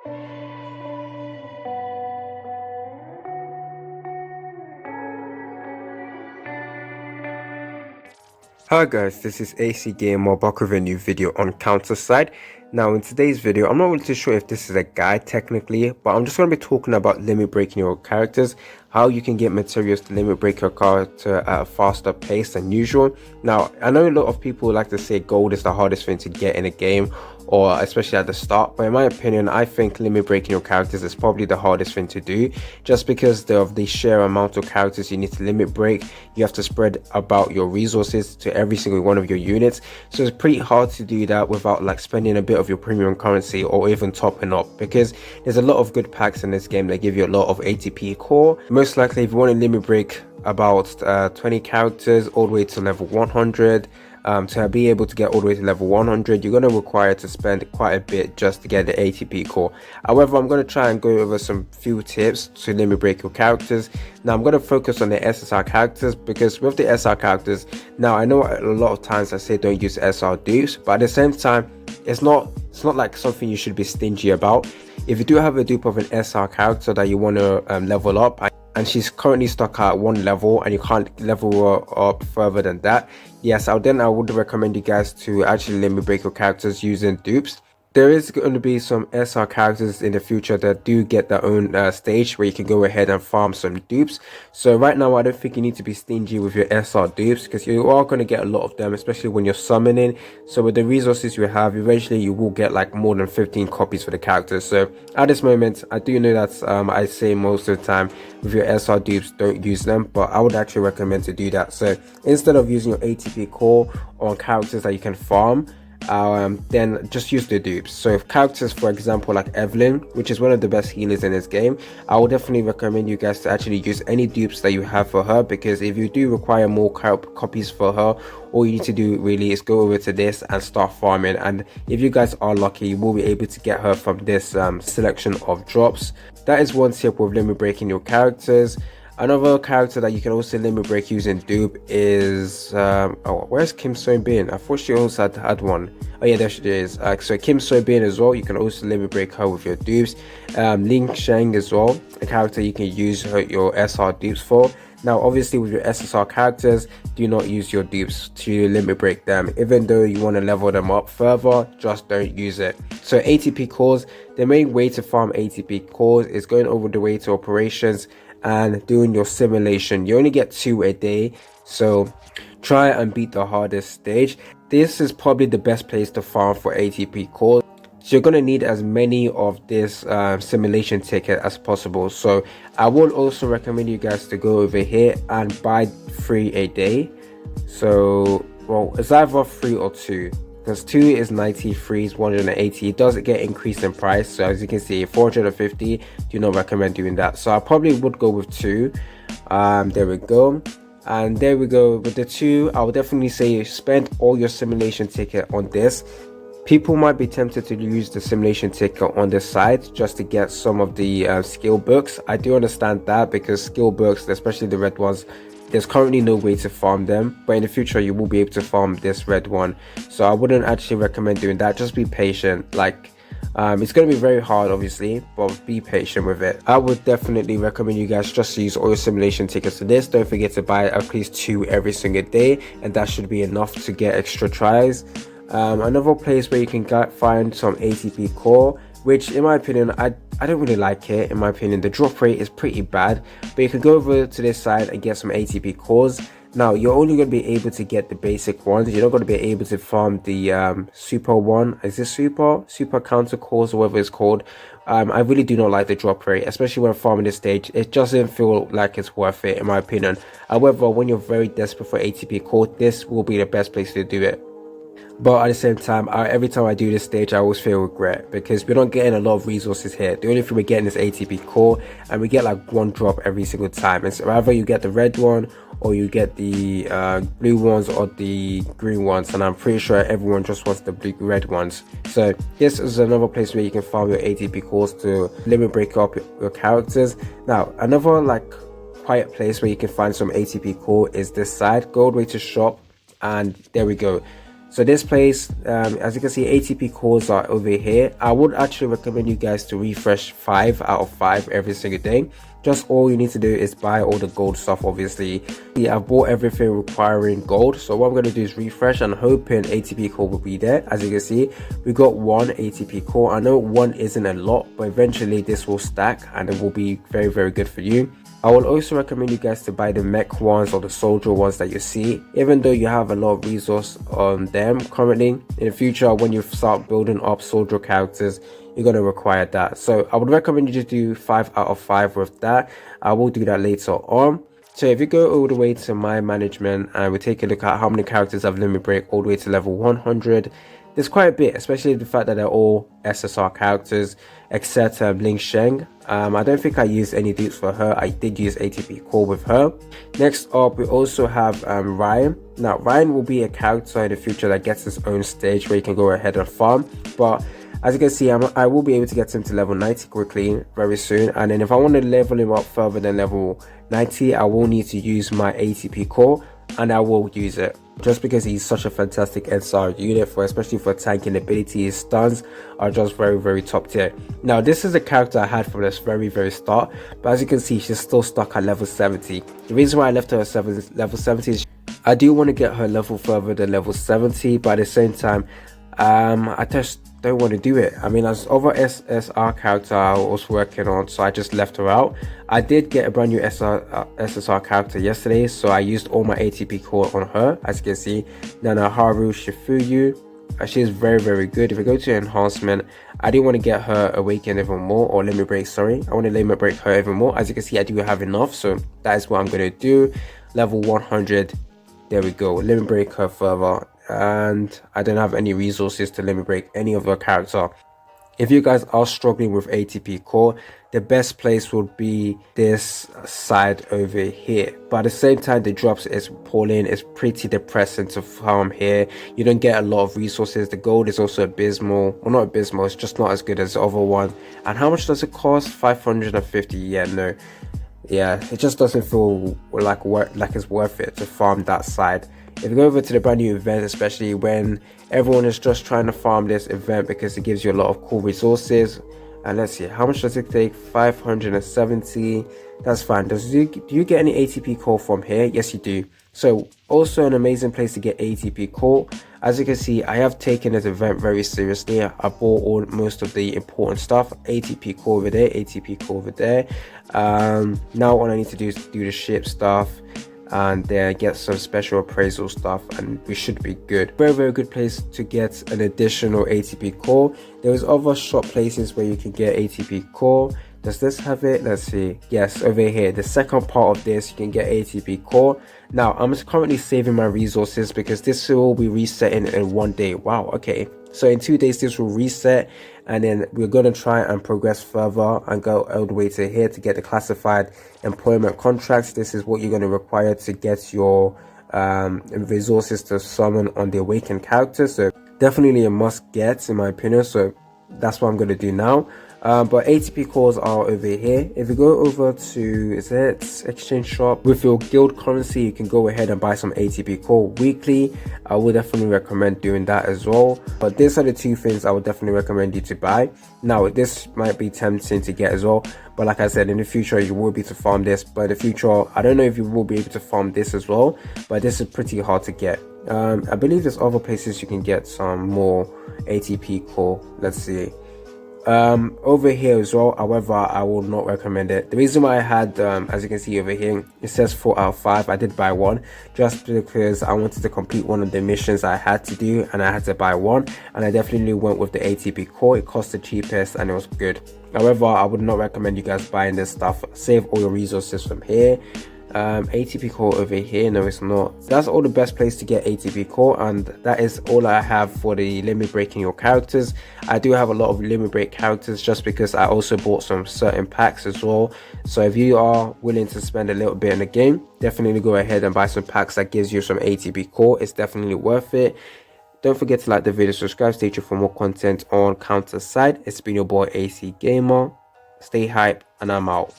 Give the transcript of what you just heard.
Hi guys, this is AC Gamer back with a new video on CounterSide. Now in today's video, I'm not really too sure if this is a guide technically, but I'm just going to be talking about limit breaking your characters, how you can get materials to limit break your character at a faster pace than usual. Now, I know a lot of people like to say gold is the hardest thing to get in a game, or especially at the start, but in my opinion, I think limit breaking your characters is probably the hardest thing to do, just because of the sheer amount of characters you need to limit break. You have to spread about your resources to every single one of your units, so it's pretty hard to do that without like spending a bit of your premium currency or even topping up, because there's a lot of good packs in this game that give you a lot of ATP core. Most likely, if you want to limit break about 20 characters all the way to level 100, to be able to get all the way to level 100, you're going to require to spend quite a bit just to get the ATP core. However, I'm going to try and go over some few tips to limit break your characters. Now, I'm going to focus on the SSR characters, because with the SR characters, now I know a lot of times I say don't use SR dupes, but at the same time, it's not like something you should be stingy about. If you do have a dupe of an SR character that you want to level up, and she's currently stuck at one level and you can't level her up further than that, yes, I would recommend you guys to actually limit break your characters using dupes. There is going to be some SR characters in the future that do get their own stage where you can go ahead and farm some dupes. So right now, I don't think you need to be stingy with your SR dupes, because you are going to get a lot of them, especially when you're summoning. So with the resources you have, eventually you will get like more than 15 copies for the characters. So at this moment, I do know that I say most of the time with your SR dupes, don't use them, but I would actually recommend to do that. So instead of using your ATP core on characters that you can farm, then just use the dupes. So if characters, for example, like Evelyn, which is one of the best healers in this game, I would definitely recommend you guys to actually use any dupes that you have for her, because if you do require more copies for her, all you need to do really is go over to this and start farming, and if you guys are lucky, you will be able to get her from this selection of drops. That is one tip with limit breaking your characters. Another character that you can also limit break using dupe is where's Kim So Bin? I thought she also had one. Oh yeah, there she is. So Kim So Bin as well, you can also limit break her with your dupes. Ling Sheng as well, a character you can use your SR dupes for. Now obviously with your SSR characters, do not use your dupes to limit break them. Even though you want to level them up further, just don't use it. So ATP cores, the main way to farm ATP cores is going over the way to operations and doing your simulation. You only get 2 a day, so try and beat the hardest stage. This is probably the best place to farm for ATP cores. So you're going to need as many of this simulation ticket as possible. So I would also recommend you guys to go over here and buy 3 a day. So well, it's either 3 or 2, because 2 is 90, 3 is 180. It does get increased in price, so as you can see, 450, do not recommend doing that. So I probably would go with 2. There we go. And there we go. With the 2, I would definitely say spend all your simulation ticket on this. People might be tempted to use the simulation ticket on the side just to get some of the skill books. I do understand that, because skill books, especially the red ones, there's currently no way to farm them, but in the future you will be able to farm this red one. So I wouldn't actually recommend doing that. Just be patient. Like it's going to be very hard obviously, but be patient with it. I would definitely recommend you guys just use all your simulation tickets to this. Don't forget to buy at least 2 every single day, and that should be enough to get extra tries. Another place where you can find some ATP core, which in my opinion, I don't really like it. In my opinion, the drop rate is pretty bad, but you can go over to this side and get some ATP cores. Now you're only going to be able to get the basic ones. You're not going to be able to farm the super one. Is this super counter cores or whatever it's called? I really do not like the drop rate, especially when farming this stage. It doesn't feel like it's worth it in my opinion. However, when you're very desperate for ATP core, this will be the best place to do it. But at the same time, every time I do this stage, I always feel regret, because we're not getting a lot of resources here. The only thing we're getting is ATP core, and we get like 1 drop every single time. It's either you get the red one, or you get the blue ones, or the green ones, and I'm pretty sure everyone just wants the red ones. So this is another place where you can farm your ATP cores to limit break up your characters. Now another like quiet place where you can find some ATP core is this side. Go all the way to shop, and there we go. So this place, as you can see, ATP cores are over here. I would actually recommend you guys to refresh 5 out of 5 every single day. Just all you need to do is buy all the gold stuff. Obviously, yeah, I've bought everything requiring gold, so what I'm going to do is refresh and hoping ATP core will be there. As you can see, we got 1 ATP core. I know 1 isn't a lot, but eventually this will stack and it will be very, very good for you. I will also recommend you guys to buy the mech ones or the soldier ones that you see, even though you have a lot of resource on them currently. In the future, when you start building up soldier characters, you're going to require that. So I would recommend you just do 5 out of 5 with that. I will do that later on. So if you go all the way to my management and we take a look at how many characters I've limit break all the way to level 100, there's quite a bit, especially the fact that they're all SSR characters, except Ling Sheng. I don't think I used any dupes for her. I did use ATP core with her. Next up, we also have Ryan. Now, Ryan will be a character in the future that gets his own stage where you can go ahead and farm. But as you can see, I will be able to get him to level 90 quickly very soon. And then if I want to level him up further than level 90, I will need to use my ATP core, and I will use it. Just because he's such a fantastic SR unit, especially for tanking ability, his stuns are just very, very top tier. Now, this is a character I had from this very, very start, but as you can see, she's still stuck at level 70. The reason why I left her at level 70 is I do want to get her level further than level 70, but at the same time, I just don't want to do it. I mean, as other SSR character I was working on, so I just left her out. I did get a brand new SSR character yesterday, so I used all my ATP core on her. As you can see, Nanaharu Shifuyu, she is very, very good. If we go to enhancement, I do want to get her awakened even more, or limit break, sorry. I want to limit break her even more. As you can see, I do have enough, so that is what I'm going to do. Level 100, there we go, limit break her further. And I don't have any resources to limit break any of the character. If you guys are struggling with ATP core, the best place would be this side over here. But at the same time, the drops is pulling. It's pretty depressing to farm here. You don't get a lot of resources. The gold is also abysmal. Well, not abysmal, it's just not as good as the other one. And how much does it cost? 550. Yeah, no. Yeah, it just doesn't feel like it's worth it to farm that side. If you go over to the brand new event, especially when everyone is just trying to farm this event because it gives you a lot of cool resources. And let's see, how much does it take? 570. That's fine. Do you get any ATP core from here? Yes, you do. So also an amazing place to get ATP core. As you can see, I have taken this event very seriously. I bought most of the important stuff. ATP core over there, ATP core over there. Now all I need to do is do the ship stuff and then get some special appraisal stuff, and we should be good. Very, very good place to get an additional ATP core. There's other shop places where you can get ATP core. Does this have it? Let's see. Yes, over here, the second part of this, you can get ATP core. Now, I'm currently saving my resources because this will be resetting in 1 day. Wow, okay. So in 2 days, this will reset, and then we're going to try and progress further and go all the way to here to get the classified employment contracts. This is what you're going to require to get your resources to summon on the awakened character. So definitely a must get, in my opinion. So that's what I'm going to do now. But ATP cores are over here. If you go over to, is it exchange shop, with your guild currency, you can go ahead and buy some ATP core weekly. I would definitely recommend doing that as well. But these are the two things I would definitely recommend you to buy. Now, this might be tempting to get as well, but like I said, in the future you will be able to farm this. But in the future, I don't know if you will be able to farm this as well, but this is pretty hard to get. I believe there's other places you can get some more ATP core. Let's see. Over here as well, however, I will not recommend it. The reason why I had, as you can see over here, it says 4 out of 5. I did buy one just because I wanted to complete one of the missions I had to do, and I had to buy one, and I definitely went with the ATP core. It cost the cheapest and it was good. However, I would not recommend you guys buying this stuff. Save all your resources from here. ATP core over here, no it's not. That's all the best place to get ATP core, and that is all I have for the limit breaking your characters. I do have a lot of limit break characters just because I also bought some certain packs as well. So if you are willing to spend a little bit in the game, definitely go ahead and buy some packs that gives you some ATP core. It's definitely worth it. Don't forget to like the video, subscribe, stay tuned for more content on CounterSide. It's been your boy AC Gamer. Stay hype, and I'm out.